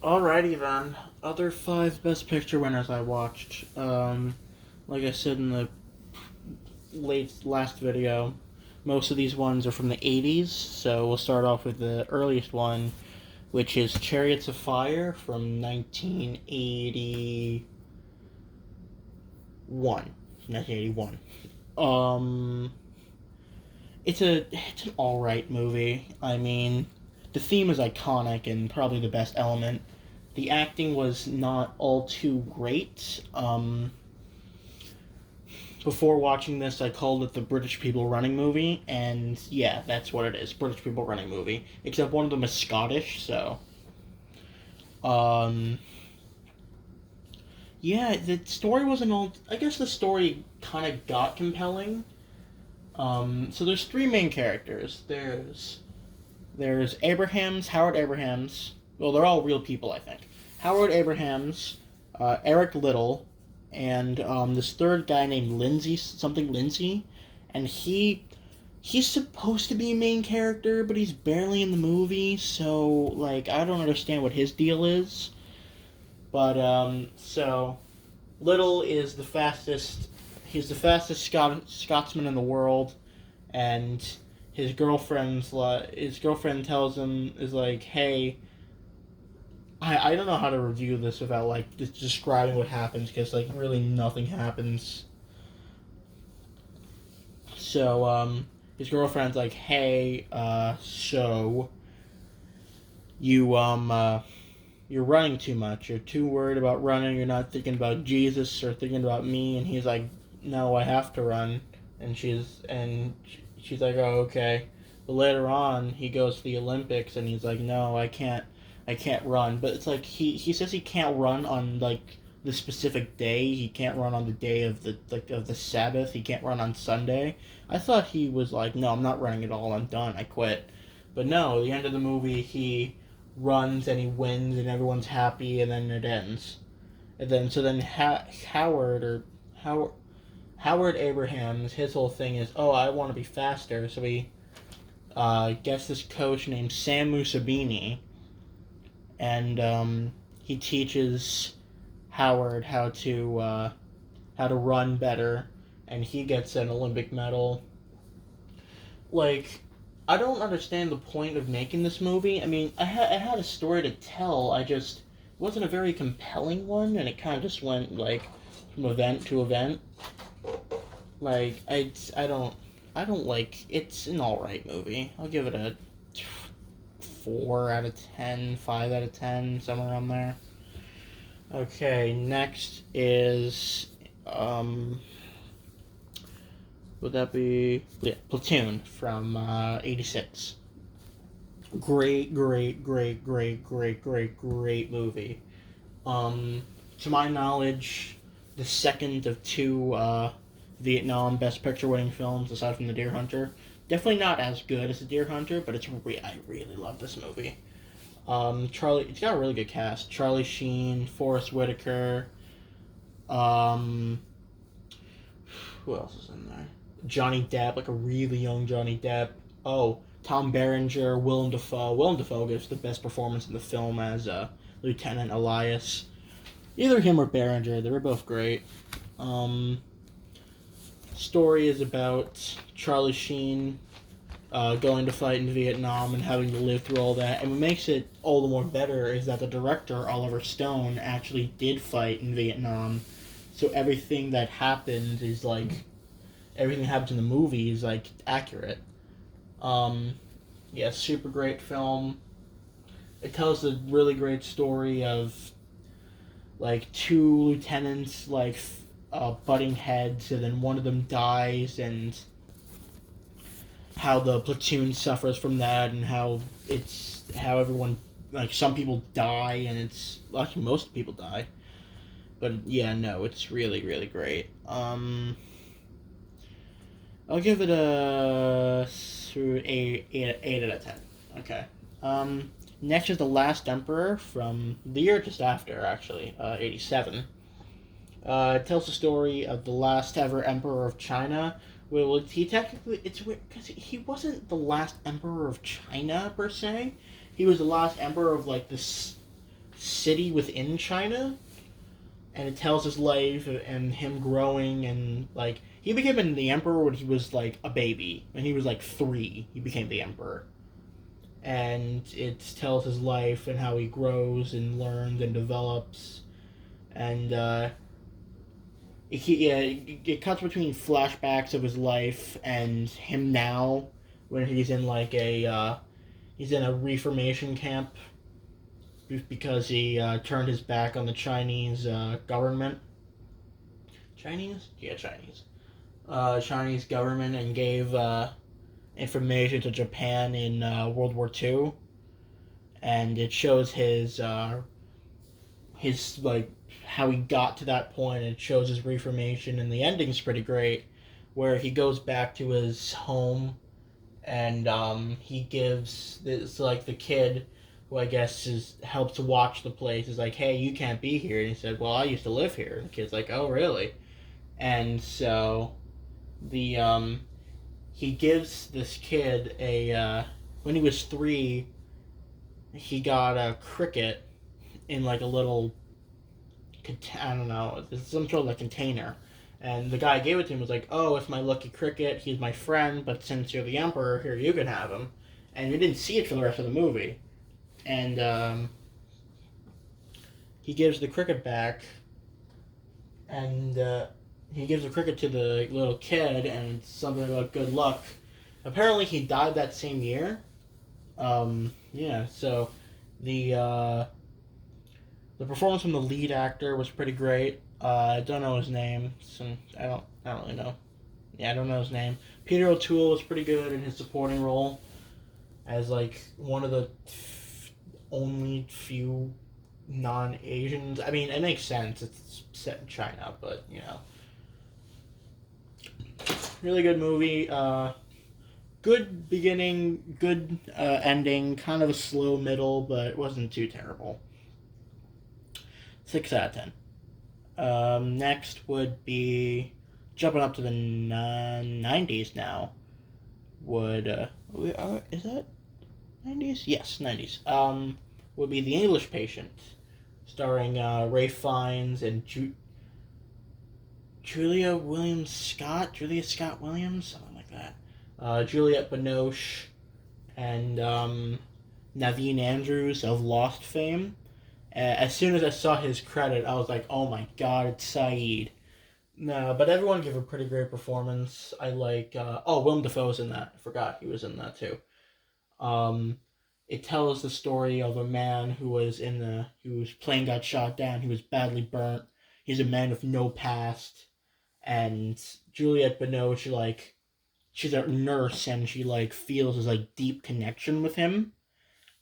Alrighty then. Other five Best Picture winners I watched. Like I said in the last video, most of these ones are from the 80s, so we'll start off with the earliest one, which is Chariots of Fire from 1981. 1981. Um, it's an alright movie. I mean, the theme is iconic and probably the best element. The acting was not all too great. Before watching this, I called it the British People Running movie, and yeah, that's what it is. British People Running movie. Except one of them is Scottish, so um, yeah, the story wasn't all. I guess the story kind of got compelling. So there's three main characters. There's Howard Abrahams. Well, they're all real people, I think. Howard Abrahams, Eric Little, and this third guy named Lindsay, and he's supposed to be a main character, but he's barely in the movie, so like I don't understand what his deal is. But so Little is the fastest. He's the fastest Scotsman in the world, and his girlfriend tells him is like, hey, I don't know how to review this without like just describing what happens because like really nothing happens. So his girlfriend's like, hey, so you're running too much. You're too worried about running. You're not thinking about Jesus or thinking about me. And he's like, no, I have to run. And she's like, oh, okay. But later on, he goes to the Olympics, and he's like, no, I can't run. But it's like he says he can't run on like the specific day. He can't run on the day of the Sabbath. He can't run on Sunday. I thought he was like, no, I'm not running at all. I'm done. I quit. But no, at the end of the movie, he runs and he wins and everyone's happy and then it ends. And then so then Howard Abrahams, his whole thing is, oh, I want to be faster. So he gets this coach named Sam Musabini, and he teaches Howard how to run better, and he gets an Olympic medal. Like, I don't understand the point of making this movie. I mean, I had a story to tell. It wasn't a very compelling one, and it kind of just went like from event to event. Like I don't like. It's an all right movie. I'll give it a 4 out of 10, 5 out of 10, somewhere around there. Okay, next is would that be Platoon from '86? Great movie. Um, to my knowledge, the second of two Vietnam Best Picture winning films, aside from The Deer Hunter. Definitely not as good as The Deer Hunter, but I really love this movie. It's got a really good cast. Charlie Sheen, Forrest Whitaker, um, who else is in there? Johnny Depp, like a really young Johnny Depp. Oh, Tom Berenger, Willem Dafoe. Willem Dafoe gives the best performance in the film as Lieutenant Elias. Either him or Berenger, they were both great. Um, Story is about Charlie Sheen going to fight in Vietnam and having to live through all that. And what makes it all the more better is that the director, Oliver Stone, actually did fight in Vietnam. So everything that happens in the movie is like accurate. Um, yeah, super great film. It tells a really great story of like two lieutenants butting heads, and then one of them dies, and how the platoon suffers from that, and how everyone, like, some people die, and it's actually most people die. But yeah, no, it's really great. I'll give it a 8 out of 10. Okay. Next is The Last Emperor from the year just after, actually, '87. It tells the story of the last ever emperor of China. Well, it's weird because he wasn't the last emperor of China per se. He was the last emperor of like this city within China, and it tells his life and him growing, and like he became the emperor when he was like a baby. When he was like 3, he became the emperor, and it tells his life and how he grows and learns and develops, and it cuts between flashbacks of his life and him now when he's in like he's in a reformation camp because he turned his back on the Chinese government. Chinese? Yeah, Chinese. Chinese government and gave information to Japan in World War II, and it shows his like how he got to that point. It shows his reformation, and the ending's pretty great, where he goes back to his home, and he gives this like the kid who I guess helps watch the place is like, hey, you can't be here, and he said, well, I used to live here. And the kid's like, oh, really? And so the he gives this kid when he was 3, he got a cricket in like a little I don't know, some sort of like container. And the guy gave it to him was like, oh, it's my lucky cricket. He's my friend, but since you're the emperor, here, you can have him. And you didn't see it for the rest of the movie. And he gives the cricket back, and he gives the cricket to the little kid, and it's something about good luck. Apparently, he died that same year. Yeah, so the performance from the lead actor was pretty great. I don't know his name, so I don't really know. Yeah, I don't know his name. Peter O'Toole was pretty good in his supporting role as like one of the only few non-Asians. I mean, it makes sense. It's set in China, but you know, really good movie. Good beginning, good ending. Kind of a slow middle, but it wasn't too terrible. 6 out of 10. Next would be jumping up to the 90s now. Is that 90s? Yes, 90s. Would be The English Patient, starring Ray Fiennes and Julia Scott Williams, something like that. Juliette Binoche and Naveen Andrews of Lost fame. As soon as I saw his credit, I was like, oh my god, it's Saeed. No, but everyone gave a pretty great performance. I like, Willem Dafoe's in that. I forgot he was in that too. It tells the story of a man whose plane got shot down. He was badly burnt. He's a man with no past. And Juliette Binoche, like, she's a nurse, and she, like, feels this, like, deep connection with him.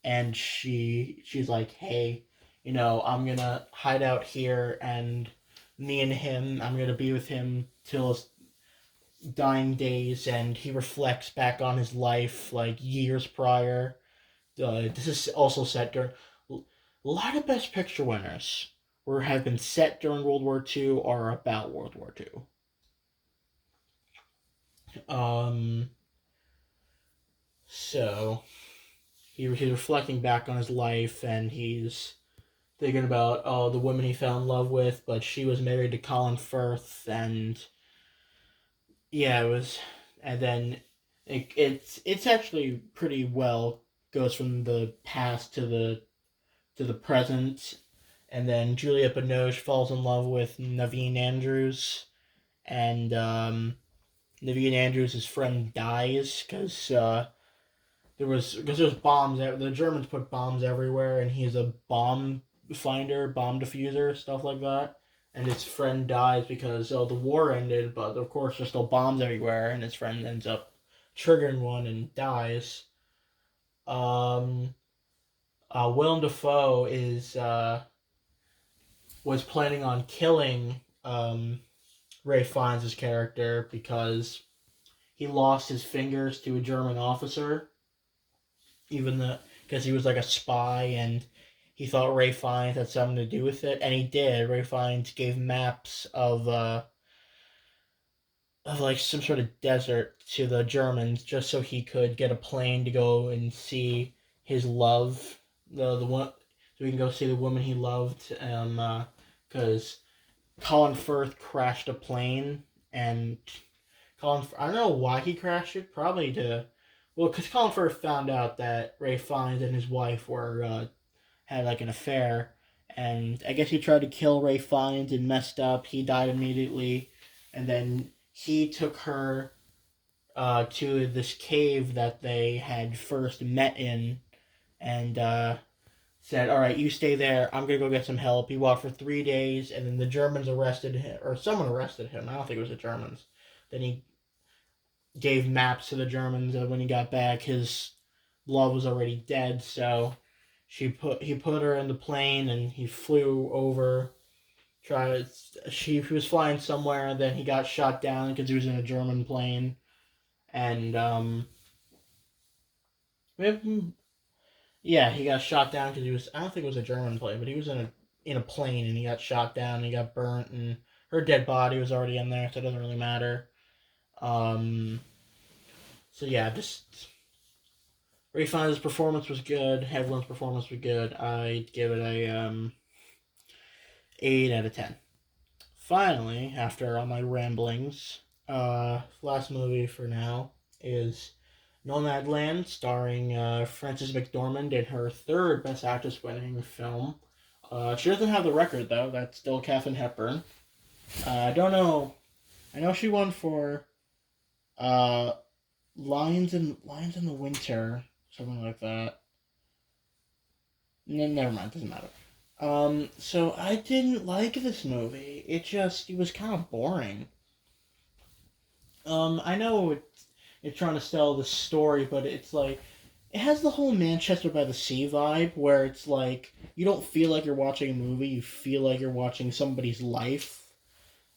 And she's like, hey, you know, I'm gonna hide out here, and me and him, I'm gonna be with him till his dying days, and he reflects back on his life, like, years prior. This is also set during... A lot of Best Picture winners have been set during World War II or about World War II. So, he's reflecting back on his life, and he's thinking about the woman he fell in love with, but she was married to Colin Firth, and yeah, it was, and then it's actually pretty well goes from the past to the present, and then Juliette Binoche falls in love with Naveen Andrews, and Naveen Andrews' friend dies because there's bombs. The Germans put bombs everywhere, and he's a bomb finder, bomb diffuser, stuff like that. And his friend dies because the war ended, but of course there's still bombs everywhere, and his friend ends up triggering one and dies. Willem Dafoe was planning on killing Ray Fiennes' character because he lost his fingers to a German officer, because he was like a spy, and he thought Ray Fiennes had something to do with it, and he did. Ray Fiennes gave maps of like some sort of desert to the Germans just so he could get a plane to go and see his love, the one, so he can go see the woman he loved. Because Colin Firth crashed a plane, and I don't know why he crashed it. Probably because Colin Firth found out that Ray Fiennes and his wife had like an affair, and I guess he tried to kill Ray Fiennes and messed up. He died immediately, and then he took her to this cave that they had first met in, and said, "All right, you stay there. I'm gonna go get some help." He walked for 3 days, and then the Germans arrested him, or someone arrested him. I don't think it was the Germans. Then he gave maps to the Germans, and when he got back, his love was already dead. So he put her in the plane, and he flew over. He was flying somewhere, and then he got shot down because he was in a German plane, and yeah, he got shot down because he was. I don't think it was a German plane, but he was in a plane, and he got shot down, and he got burnt, and her dead body was already in there, so it doesn't really matter. Um, so yeah, just Ray Fiennes' performance was good. Everyone's performance was good. I'd give it a 8 out of 10. Finally, after all my ramblings, last movie for now is Nomadland, starring Frances McDormand in her third Best Actress winning film. She doesn't have the record though. That's still Katharine Hepburn. I don't know. I know she won for uh, Lions in the Winter, something like that. Never mind. Doesn't matter. So I didn't like this movie. It was kind of boring. I know it's trying to sell the story, but it's like it has the whole Manchester by the Sea vibe, where it's like you don't feel like you're watching a movie, you feel like you're watching somebody's life,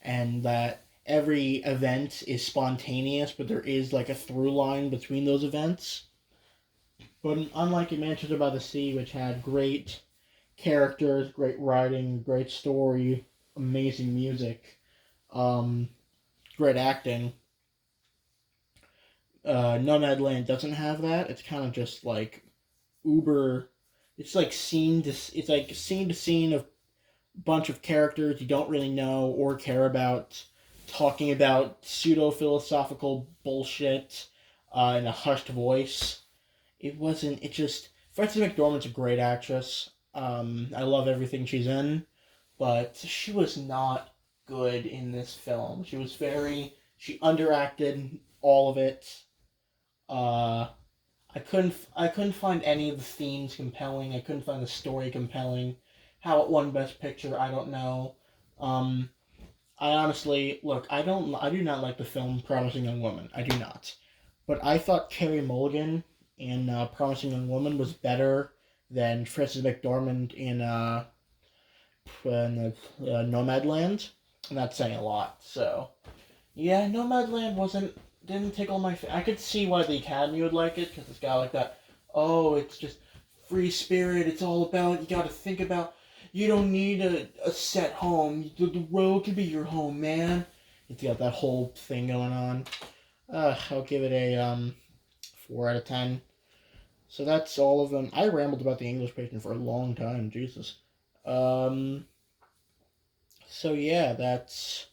and that every event is spontaneous, but there is like a through line between those events. But unlike in Manchester by the Sea, which had great characters, great writing, great story, amazing music, um, great acting. Nomadland doesn't have that. It's kind of just like uber. It's like scene to scene of bunch of characters you don't really know or care about, talking about pseudo philosophical bullshit in a hushed voice. It wasn't. It just Frances McDormand's a great actress. I love everything she's in, but she was not good in this film. She underacted all of it. Uh, I couldn't find any of the themes compelling. I couldn't find the story compelling. How it won Best Picture, I don't know. Um, I honestly look. I do not like the film Promising Young Woman. I do not. But I thought Carey Mulligan in Promising Young Woman was better than Frances McDormand in Nomadland, and that's saying a lot. So yeah, Nomadland didn't tickle my. I could see why the Academy would like it because it's got like that. Oh, it's just free spirit. It's all about you. Got to think about. You don't need a set home. The road can be your home, man. It's got that whole thing going on. I'll give it a 4 out of 10. So that's all of them. I rambled about the English Patient for a long time. Jesus. So yeah, that's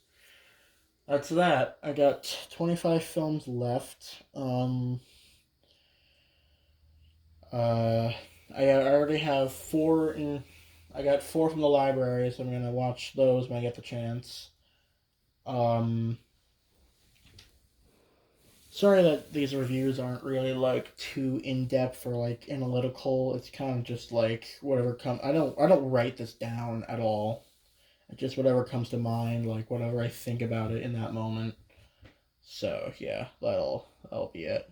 that. I got 25 films left. I already have four in. I got four from the library, so I'm gonna watch those when I get the chance. Um, Sorry that these reviews aren't really like too in depth or like analytical. It's kind of just like whatever comes. I don't write this down at all. It's just whatever comes to mind, like whatever I think about it in that moment. So yeah, that'll be it.